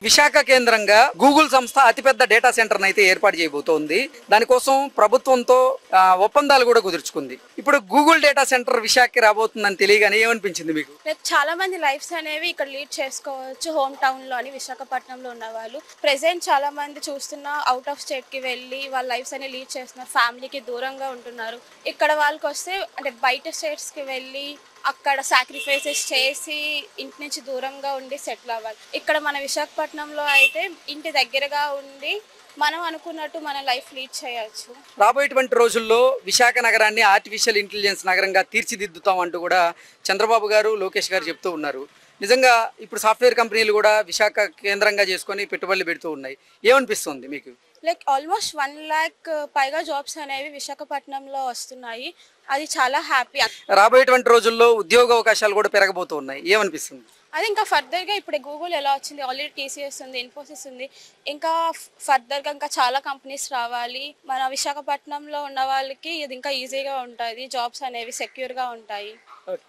విశాఖ కేంద్రంగా గూగుల్ సంస్థ అతిపెద్ద డేటా సెంటర్ అయితే ఏర్పాటు చేయబోతోంది. దానికోసం ప్రభుత్వంతో ఒప్పందాలు కూడా కుదుర్చుకుంది. ఇప్పుడు గూగుల్ డేటా సెంటర్ విశాఖకి రాబోతుందని తెలియగానే ఏమనిపించింది మీకు? చాలా మంది లైఫ్స్ అనేవి ఇక్కడ లీడ్ చేసుకోవచ్చు. హోమ్ టౌన్ లో అని విశాఖపట్నంలో ఉన్న వాళ్ళు ప్రెసెంట్ చాలా మంది చూస్తున్న అవుట్ ఆఫ్ స్టేట్ కి వెళ్ళి వాళ్ళ లైఫ్స్ అనేవి లీడ్ చేస్తున్నారు. ఫ్యామిలీకి దూరంగా ఉంటున్నారు. ఇక్కడ వాళ్ళకి వస్తే అంటే బయట స్టేట్స్ కి వెళ్ళి అక్కడ సాక్రిఫైసెస్ చేసి ఇంటి నుంచి దూరంగా ఉండి సెటిల్ అవ్వాలి. ఇక్కడ మన విశాఖపట్నంలో అయితే ఇంటి దగ్గరగా ఉండి మనం అనుకున్నట్టు మన లైఫ్ లీడ్ చేయొచ్చు. రాబోయేటువంటి రోజుల్లో విశాఖ నగరాన్ని ఆర్టిఫిషియల్ ఇంటెలిజెన్స్ నగరంగా తీర్చిదిద్దుతాం అంటూ కూడా చంద్రబాబు గారు, లోకేష్ గారు చెప్తూ ఉన్నారు. నిజంగా ఇప్పుడు సాఫ్ట్వేర్ కంపెనీలు కూడా విశాఖ కేంద్రంగా చేసుకొని పెట్టుబడులు పెడుతూ ఉన్నాయి. ఏమనిపిస్తుంది మీకు? లైక్ ఆల్మోస్ట్ 1 lakh పైగా జాబ్స్ అనేవి విశాఖపట్నంలో వస్తున్నాయి. అది చాలా హ్యాపీ. రాబోయేటువంటి రోజుల్లో ఉద్యోగ అవకాశాలు కూడా పెరగబోతూ ఉన్నాయి. ఏమనిపిస్తుంది? అది ఇంకా ఫర్దర్గా ఇప్పుడు గూగుల్ ఎలా వచ్చింది, ఆల్రెడీ టీసీఎస్ ఉంది, ఇన్ఫోసిస్ ఉంది. ఇంకా ఫర్దర్గా ఇంకా చాలా కంపెనీస్ రావాలి. మన విశాఖపట్నంలో ఉన్న వాళ్ళకి ఇది ఇంకా ఈజీగా ఉంటుంది. జాబ్స్ అనేవి సెక్యూర్గా ఉంటాయి.